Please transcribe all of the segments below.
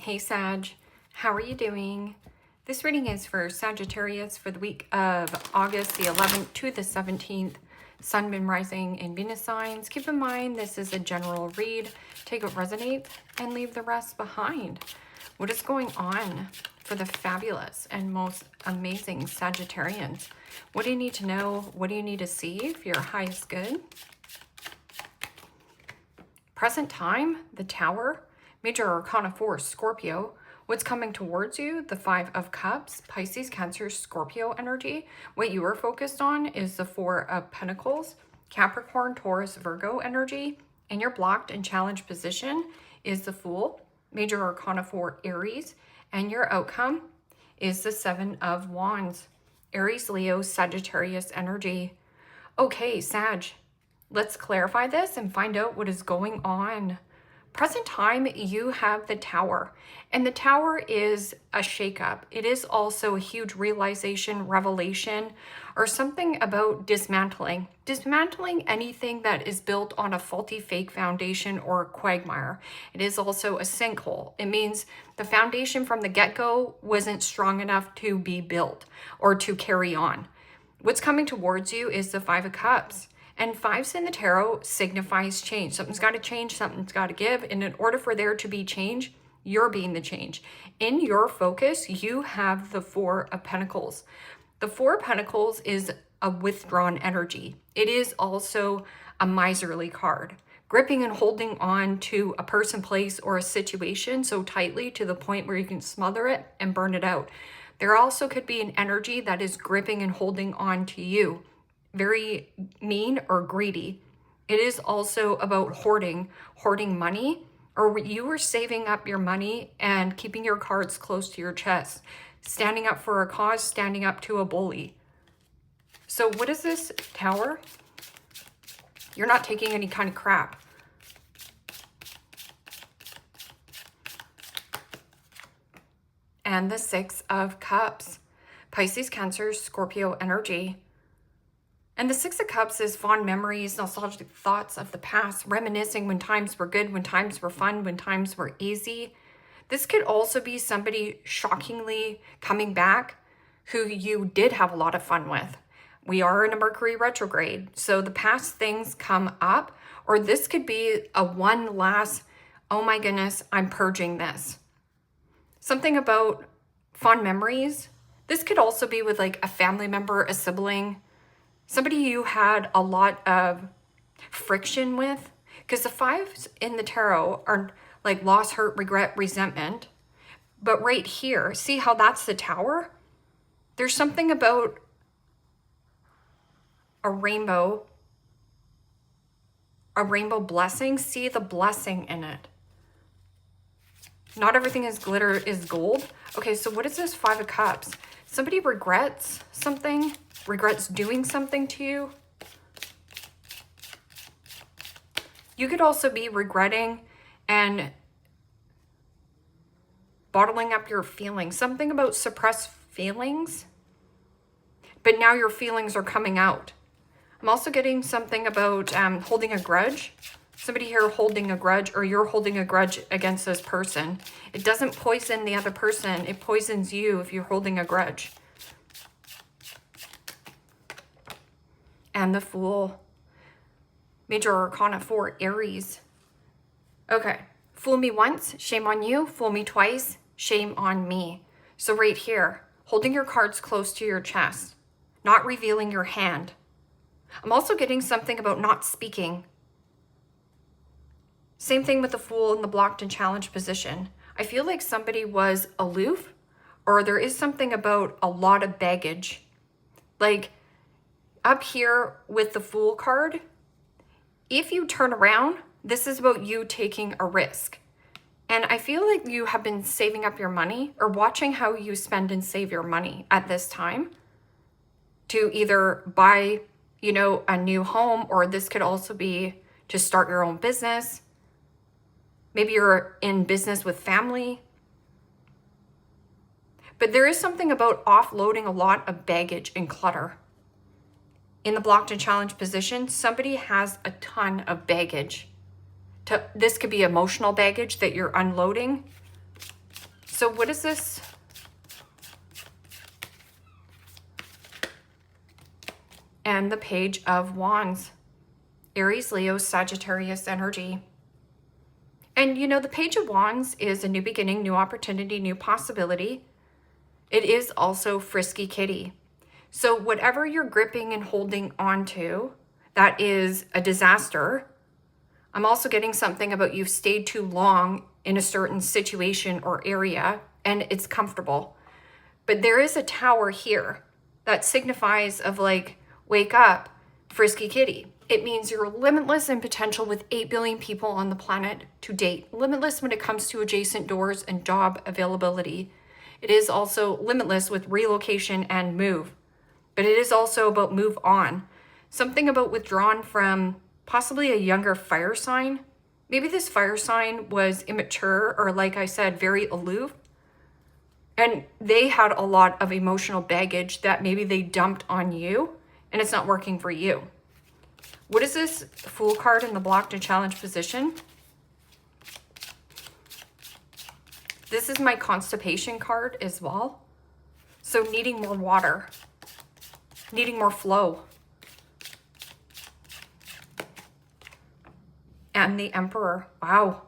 Hey Sag, how are you doing? This reading is for Sagittarius for the week of August the 11th to the 17th. Sun, Moon, Rising, and Venus signs. Keep in mind this is a general read. Take what resonates and leave the rest behind. What is going on for the fabulous and most amazing Sagittarians? What do you need to know? What do you need to see for your highest good? Present time, the Tower. Major Arcana 4, Scorpio. What's coming towards you? The Five of Cups, Pisces, Cancer, Scorpio energy. What you are focused on is the Four of Pentacles, Capricorn, Taurus, Virgo energy. And your blocked and challenged position is the Fool, Major Arcana 4, Aries. And your outcome is the Seven of Wands, Aries, Leo, Sagittarius energy. Okay, Sag, let's clarify this and find out what is going on. Present time, you have the Tower, and the Tower is a shakeup. It is also a huge realization, revelation, or something about dismantling. Dismantling anything that is built on a faulty fake foundation or a quagmire. It is also a sinkhole. It means the foundation from the get-go wasn't strong enough to be built or to carry on. What's coming towards you is the Five of Cups. And fives in the tarot signifies change. Something's got to change, something's got to give. And in order for there to be change, you're being the change. In your focus, you have the Four of Pentacles. The Four of Pentacles is a withdrawn energy. It is also a miserly card. Gripping and holding on to a person, place, or a situation so tightly to the point where you can smother it and burn it out. There also could be an energy that is gripping and holding on to you. Very mean or greedy. It is also about hoarding money, or you are saving up your money and keeping your cards close to your chest, standing up for a cause, standing up to a bully. So what is this Tower? You're not taking any kind of crap. And the Six of Cups, Pisces, Cancer, Scorpio energy. And the Six of Cups is fond memories, nostalgic thoughts of the past, reminiscing when times were good, when times were fun, when times were easy. This could also be somebody shockingly coming back who you did have a lot of fun with. We are in a Mercury retrograde, so the past things come up, or this could be a one last, oh my goodness, I'm purging this. Something about fond memories. This could also be with like a family member, a sibling, somebody you had a lot of friction with, because the fives in the tarot are like loss, hurt, regret, resentment. But right here, see how that's the Tower? There's something about a rainbow blessing. See the blessing in it. Not everything is glitter is gold. Okay, so what is this Five of Cups? Somebody regrets something, regrets doing something to you. You could also be regretting and bottling up your feelings. Something about suppressed feelings, but now your feelings are coming out. I'm also getting something about holding a grudge. Somebody here holding a grudge, or you're holding a grudge against this person. It doesn't poison the other person. It poisons you if you're holding a grudge. And the Fool, Major Arcana 4, Aries. Okay, fool me once, shame on you. Fool me twice, shame on me. So right here, holding your cards close to your chest, not revealing your hand. I'm also getting something about not speaking. Same thing with the Fool in the blocked and challenged position. I feel like somebody was aloof, or there is something about a lot of baggage. Like up here with the Fool card, if you turn around, this is about you taking a risk. And I feel like you have been saving up your money, or watching how you spend and save your money at this time to either buy, you know, a new home, or this could also be to start your own business. Maybe you're in business with family. But there is something about offloading a lot of baggage and clutter. In the blocked and challenged position, somebody has a ton of baggage. This could be emotional baggage that you're unloading. So what is this? And the Page of Wands. Aries, Leo, Sagittarius energy. And you know, the Page of Wands is a new beginning, new opportunity, new possibility. It is also frisky kitty. So whatever you're gripping and holding onto, that is a disaster. I'm also getting something about you've stayed too long in a certain situation or area and it's comfortable. But there is a tower here that signifies of like, wake up, frisky kitty. It means you're limitless in potential with 8 billion people on the planet to date. Limitless when it comes to adjacent doors and job availability. It is also limitless with relocation and move. But it is also about move on. Something about withdrawn from possibly a younger fire sign. Maybe this fire sign was immature or, like I said, very aloof. And they had a lot of emotional baggage that maybe they dumped on you and it's not working for you. What is this Fool card in the blocked and challenged position? This is my constipation card as well. So needing more water, needing more flow. And the Emperor, wow.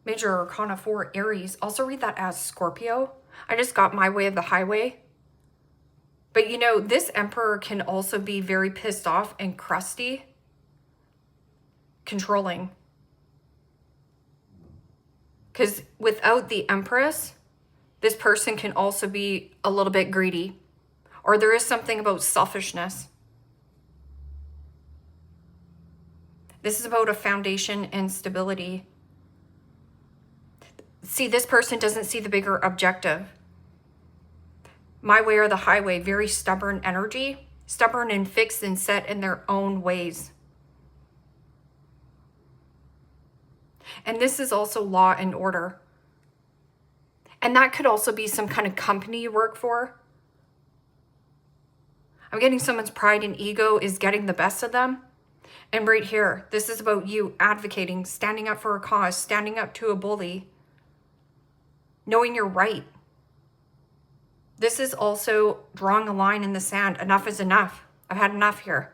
Major Arcana 4, Aries. Also read that as Scorpio. I just got my way of the highway. But you know, this Emperor can also be very pissed off and crusty, controlling. Because without the Empress, this person can also be a little bit greedy. Or there is something about selfishness. This is about a foundation and stability. See, this person doesn't see the bigger objective. My way or the highway, very stubborn energy, stubborn and fixed and set in their own ways. And this is also law and order. And that could also be some kind of company you work for. I'm getting someone's pride and ego is getting the best of them. And right here, this is about you advocating, standing up for a cause, standing up to a bully, knowing you're right. This is also drawing a line in the sand. Enough is enough. I've had enough here.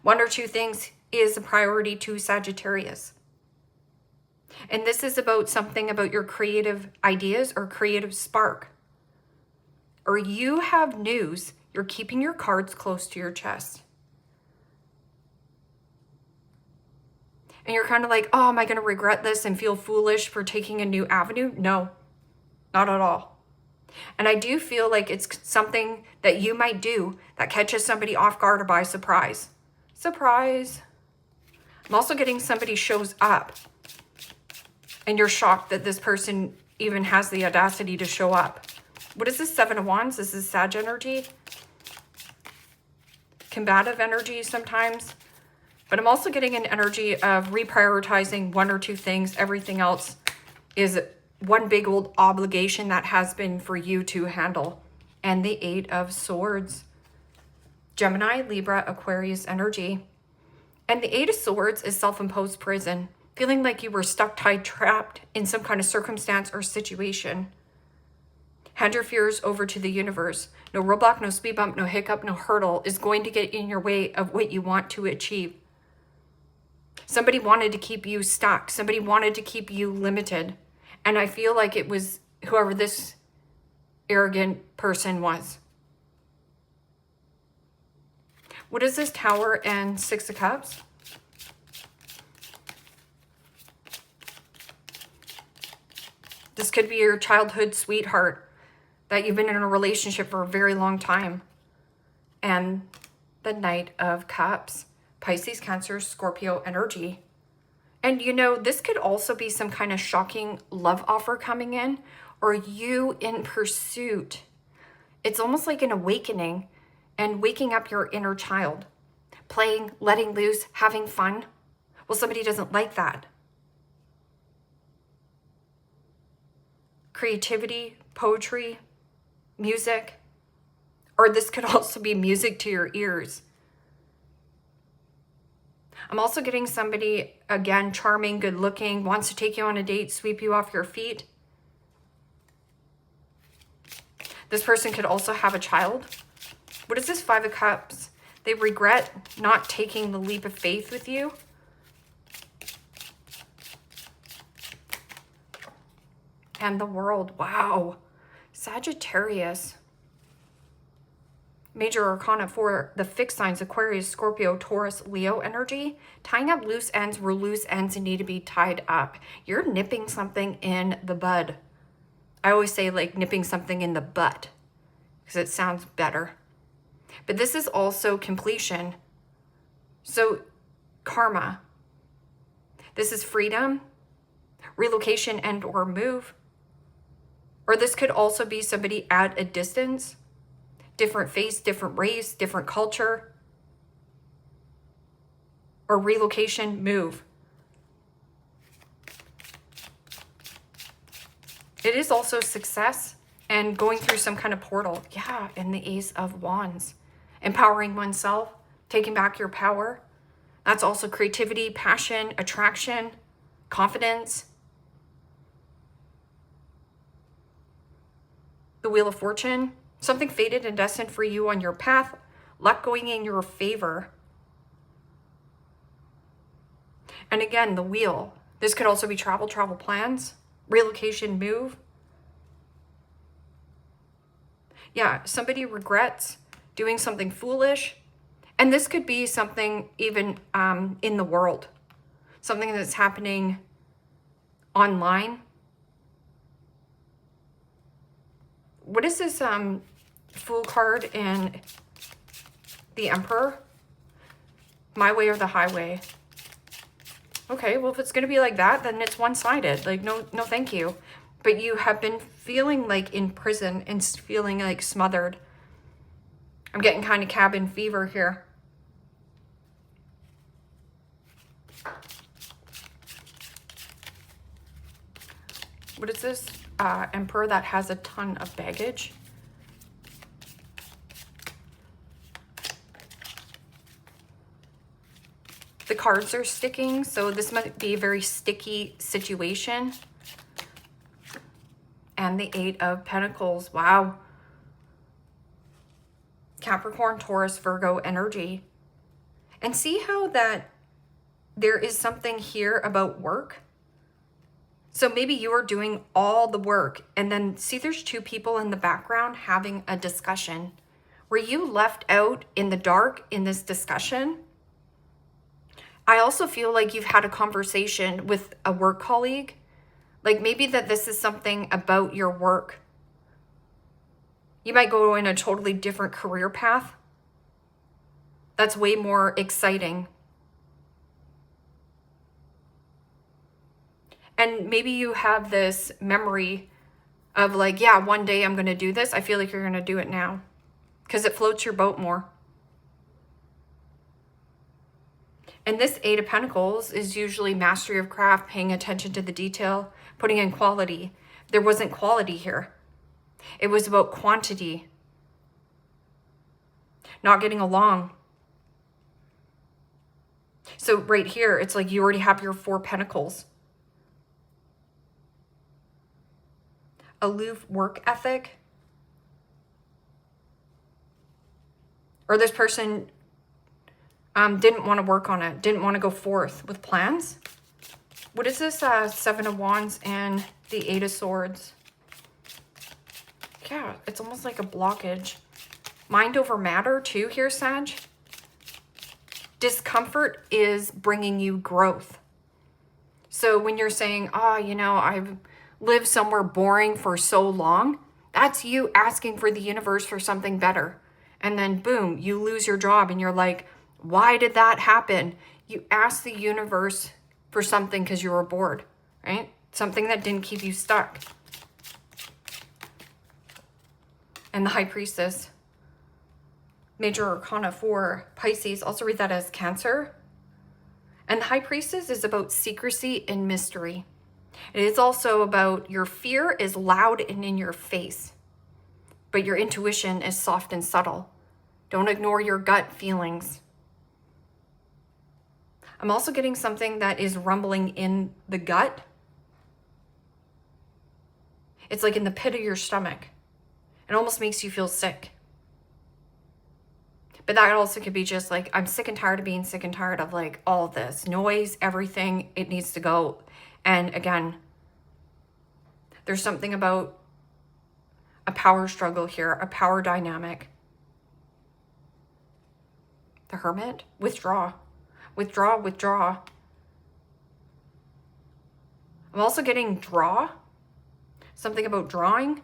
One or two things is a priority to Sagittarius. And this is about something about your creative ideas or creative spark. Or you have news, you're keeping your cards close to your chest. And you're kind of like, oh, am I going to regret this and feel foolish for taking a new avenue? No, not at all. And I do feel like it's something that you might do that catches somebody off guard or by surprise. Surprise. I'm also getting somebody shows up and you're shocked that this person even has the audacity to show up. What is this? 7 of Wands? This is Sag energy. Combative energy sometimes. But I'm also getting an energy of reprioritizing one or two things. Everything else is one big old obligation that has been for you to handle. And the 8 of Swords. Gemini, Libra, Aquarius energy. And the 8 of Swords is self-imposed prison. Feeling like you were stuck, tied, trapped in some kind of circumstance or situation. Hand your fears over to the universe. No roadblock, no speed bump, no hiccup, no hurdle is going to get in your way of what you want to achieve. Somebody wanted to keep you stuck. Somebody wanted to keep you limited. And I feel like it was whoever this arrogant person was. What is this? Tower and 6 of Cups? This could be your childhood sweetheart that you've been in a relationship for a very long time. And the Knight of Cups. Pisces, Cancer, Scorpio energy. And you know, this could also be some kind of shocking love offer coming in, or you in pursuit. It's almost like an awakening and waking up your inner child. Playing, letting loose, having fun. Well, somebody doesn't like that. Creativity, poetry, music. Or this could also be music to your ears. I'm also getting somebody, again, charming, good looking, wants to take you on a date, sweep you off your feet. This person could also have a child. What is this Five of Cups? They regret not taking the leap of faith with you. And the World. Wow. Sagittarius. Major Arcana for the fixed signs, Aquarius, Scorpio, Taurus, Leo energy. Tying up loose ends where loose ends need to be tied up. You're nipping something in the bud. I always say like nipping something in the butt because it sounds better. But this is also completion. So karma. This is freedom, relocation and or move. Or this could also be somebody at a distance. Different face, different race, different culture. Or relocation, move. It is also success and going through some kind of portal. Yeah, and the Ace of Wands. Empowering oneself, taking back your power. That's also creativity, passion, attraction, confidence. The Wheel of Fortune. Something fated and destined for you on your path. Luck going in your favor. And again, the Wheel. This could also be travel plans. Relocation, move. Yeah, somebody regrets doing something foolish. And this could be something even in the world. Something that's happening online. What is this Fool card in the Emperor? My way or the highway? Okay, well, if it's going to be like that, then it's one-sided. Like, no, thank you. But you have been feeling like in prison and feeling like smothered. I'm getting kind of cabin fever here. What is this? Emperor that has a ton of baggage. The cards are sticking, so this might be a very sticky situation. And the Eight of Pentacles. Wow. Capricorn, Taurus, Virgo energy. And see how that there is something here about work. So maybe you are doing all the work and then see there's two people in the background having a discussion. Were you left out in the dark in this discussion? I also feel like you've had a conversation with a work colleague. Like maybe that this is something about your work. You might go in a totally different career path. That's way more exciting. And maybe you have this memory of like, yeah, one day I'm going to do this. I feel like you're going to do it now because it floats your boat more. And this Eight of Pentacles is usually mastery of craft, paying attention to the detail, putting in quality. There wasn't quality here. It was about quantity. Not getting along. So right here, it's like you already have your Four Pentacles. Aloof work ethic. Or this person didn't want to work on it, didn't want to go forth with plans. What is this Seven of Wands and the Eight of Swords? Yeah, it's almost like a blockage. Mind over matter too here, Sag. Discomfort is bringing you growth. So when you're saying, oh, you know, I've lived somewhere boring for so long, that's you asking for the universe for something better. And then boom, you lose your job and you're like, why did that happen? You asked the universe for something because you were bored, right? Something that didn't keep you stuck. And the High Priestess. Major Arcana for Pisces. Also read that as Cancer. And the High Priestess is about secrecy and mystery. It is also about your fear is loud and in your face, but your intuition is soft and subtle. Don't ignore your gut feelings. I'm also getting something that is rumbling in the gut. It's like in the pit of your stomach. It almost makes you feel sick. But that also could be just like, I'm sick and tired of being sick and tired of like all of this noise, everything, it needs to go. And again, there's something about a power struggle here, a power dynamic. The Hermit, withdraw, withdraw, withdraw. I'm also getting draw, something about drawing,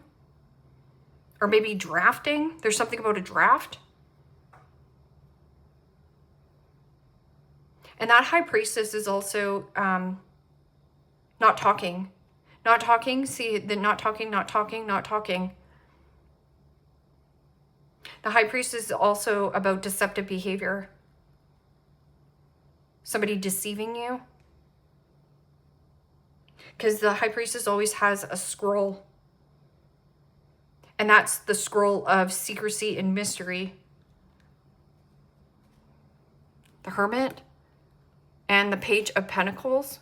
or maybe drafting. There's something about a draft. And that High Priestess is also not talking. Not talking, see, the not talking, not talking, not talking. The High Priestess is also about deceptive behavior. Somebody deceiving you. Because the High Priestess always has a scroll. And that's the scroll of secrecy and mystery. The Hermit. And the Page of Pentacles.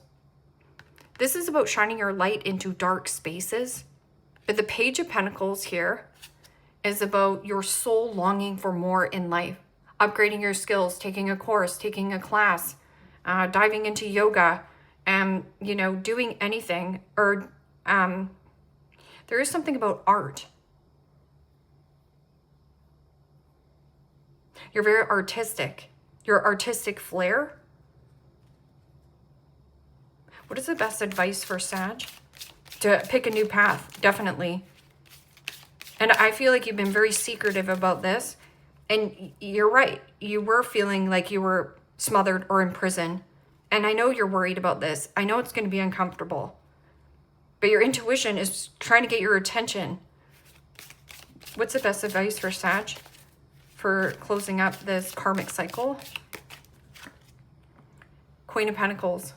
This is about shining your light into dark spaces. But the Page of Pentacles here is about your soul longing for more in life. Upgrading your skills, taking a course, taking a class, diving into yoga, and, you know, doing anything. Or there is something about art. You're very artistic. Your artistic flair. What is the best advice for Sag? To pick a new path, definitely. And I feel like you've been very secretive about this. And you're right. You were feeling like you were smothered or in prison. And I know you're worried about this. I know it's going to be uncomfortable. But your intuition is trying to get your attention. What's the best advice for Sag for closing up this karmic cycle? Queen of Pentacles.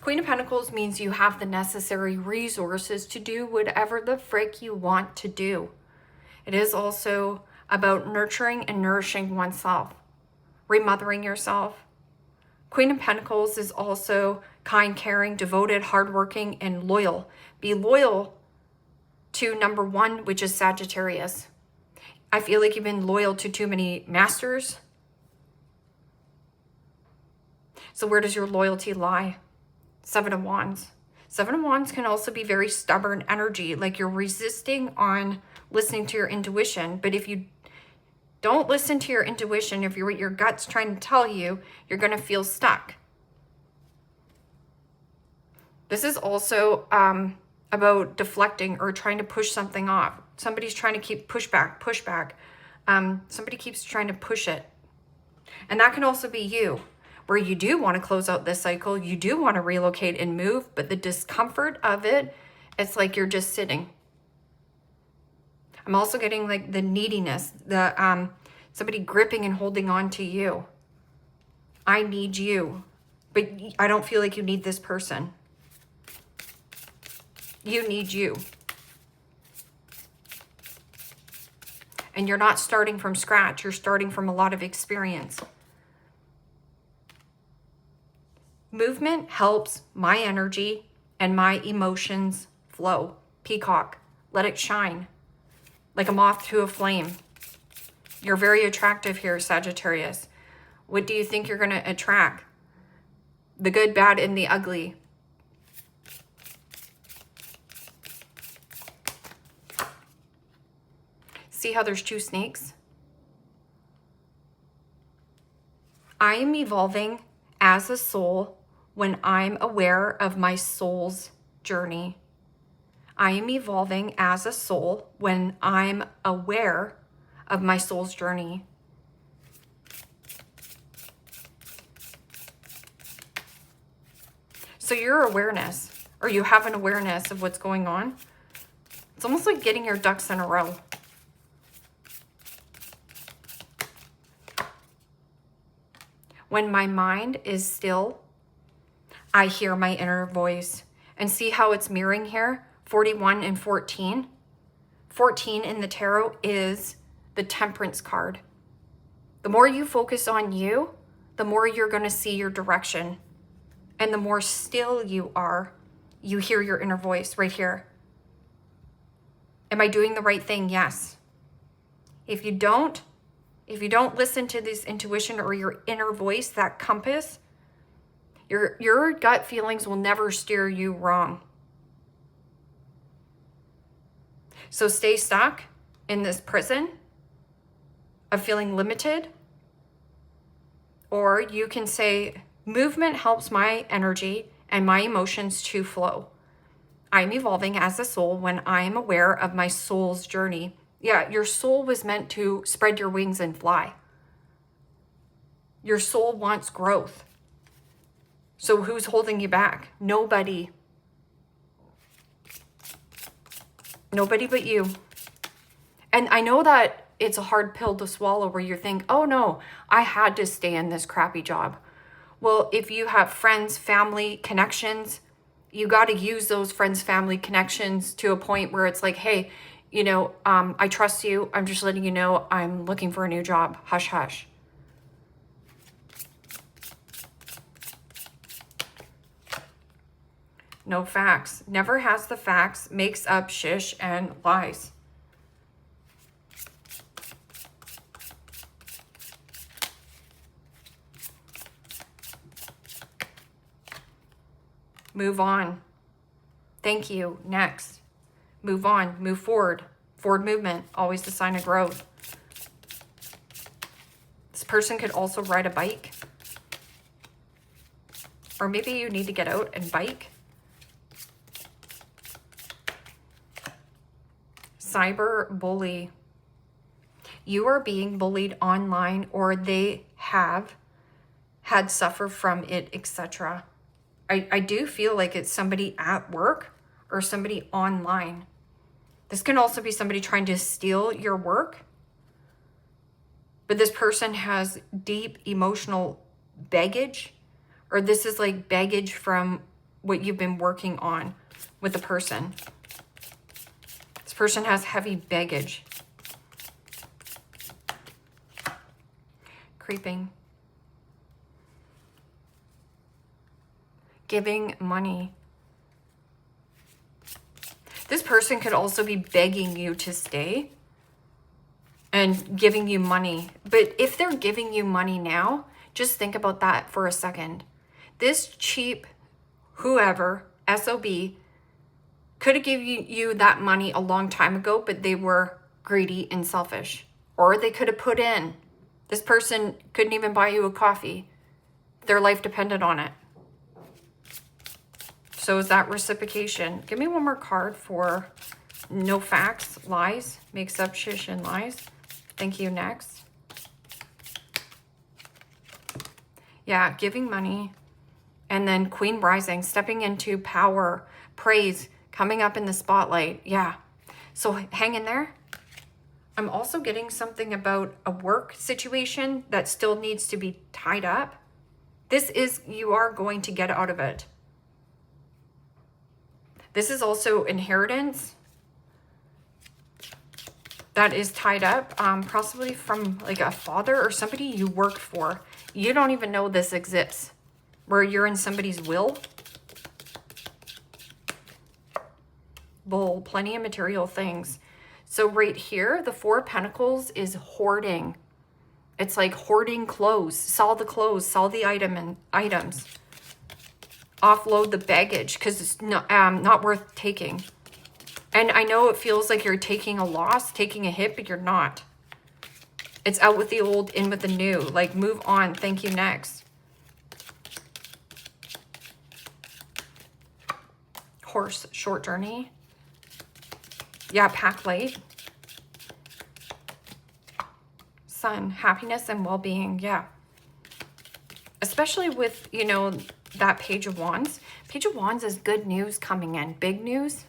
Queen of Pentacles means you have the necessary resources to do whatever the frick you want to do. It is also about nurturing and nourishing oneself, remothering yourself. Queen of Pentacles is also kind, caring, devoted, hardworking, and loyal. Be loyal to number one, which is Sagittarius. I feel like you've been loyal to too many masters. So where does your loyalty lie? Seven of Wands. Seven of Wands can also be very stubborn energy, like you're resisting on listening to your intuition. But if you don't listen to your intuition, if you're what your gut's trying to tell you, you're going to feel stuck. This is also about deflecting or trying to push something off. Somebody's trying to keep push back. Somebody keeps trying to push it. And that can also be you, where you do want to close out this cycle. You do want to relocate and move, but the discomfort of it, it's like you're just sitting. I'm also getting like the neediness, the somebody gripping and holding on to you. I need you, but I don't feel like you need this person. You need you. And you're not starting from scratch. You're starting from a lot of experience. Movement helps my energy and my emotions flow. Peacock, let it shine like a moth to a flame. You're very attractive here, Sagittarius. What do you think you're going to attract? The good, bad, and the ugly. See how there's two snakes? I am evolving as a soul when I'm aware of my soul's journey. I am evolving as a soul when I'm aware of my soul's journey. So your awareness, or you have an awareness of what's going on, it's almost like getting your ducks in a row. When my mind is still, I hear my inner voice. And see how it's mirroring here? 41 and 14. 14 in the tarot is the Temperance card. The more you focus on you, the more you're going to see your direction. And the more still you are, you hear your inner voice right here. Am I doing the right thing? Yes. If you don't listen to this intuition or your inner voice, that compass, your gut feelings will never steer you wrong. So stay stuck in this prison of feeling limited, or you can say, movement helps my energy and my emotions to flow. I'm evolving as a soul when I am aware of my soul's journey. Yeah, your soul was meant to spread your wings and fly. Your soul wants growth. So who's holding you back? Nobody. Nobody but you. And I know that it's a hard pill to swallow where you think, oh no, I had to stay in this crappy job. Well, if you have friends, family, connections, you got to use those friends, family connections to a point where it's like, hey, I trust you. I'm just letting you know I'm looking for a new job. Hush, hush. No facts. Never has the facts. Makes up shish and lies. Move on. Thank you. Next. Move on. Move forward. Forward movement. Always the sign of growth. This person could also ride a bike. Or maybe you need to get out and bike. Cyber bully. You are being bullied online, or they have had suffered from it, etc. I do feel like it's somebody at work or somebody online. This can also be somebody trying to steal your work. But this person has deep emotional baggage, or this is like baggage from what you've been working on with the person. This person has heavy baggage. Creeping. Giving money. This person could also be begging you to stay and giving you money. But if they're giving you money now, just think about that for a second. This cheap whoever, SOB, could have given you that money a long time ago, but they were greedy and selfish. Or they could have put in. This person couldn't even buy you a coffee. Their life depended on it. So is that reciprocation? Give me one more card for no facts, lies, makes up shish and lies. Thank you. Next. Yeah, giving money. And then Queen Rising, stepping into power, praise, coming up in the spotlight. Yeah. So hang in there. I'm also getting something about a work situation that still needs to be tied up. This is, you are going to get out of it. This is also inheritance that is tied up, possibly from like a father or somebody you worked for. You don't even know this exists, where you're in somebody's will. Bull, plenty of material things. So right here, the Four of Pentacles is hoarding. It's like hoarding clothes. Sell the clothes, sell the items. Offload the baggage because it's not worth taking. And I know it feels like you're taking a loss, taking a hit, but you're not. It's out with the old, in with the new. Like, move on. Thank you. Next. Horse, short journey. Yeah, pack light. Sun, happiness and well-being. Yeah. Especially with, that Page of Wands. Page of Wands is good news coming in. Big news.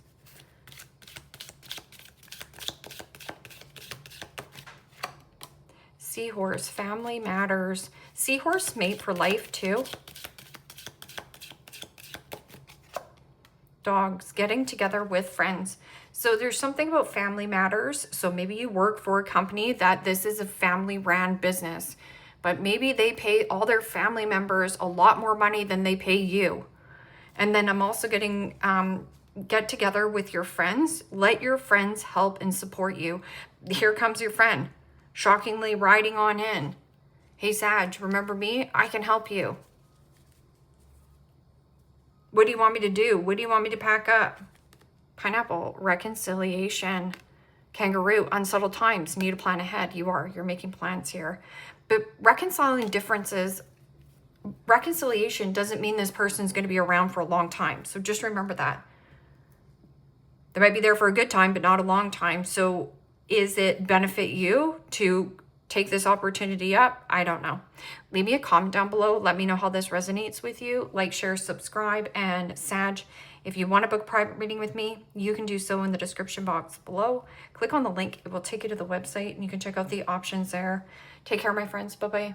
Seahorse, family matters. Seahorse mate for life too. Dogs, getting together with friends. So there's something about family matters. So maybe you work for a company that this is a family-ran business. But maybe they pay all their family members a lot more money than they pay you. And then I'm also getting, get together with your friends. Let your friends help and support you. Here comes your friend. shockingly riding on in. Hey, Sag, remember me? I can help you. What do you want me to do? What do you want me to pack up? Pineapple, reconciliation. Kangaroo, unsettled times, need to plan ahead. You're making plans here. But reconciling differences, reconciliation doesn't mean this person's going to be around for a long time. So just remember that. They might be there for a good time, but not a long time. So is it benefit you to take this opportunity up? I don't know. Leave me a comment down below. Let me know how this resonates with you. Like, share, subscribe, and Sag, if you want to book a private reading with me, you can do so in the description box below. Click on the link. It will take you to the website and you can check out the options there. Take care, my friends. Bye-bye.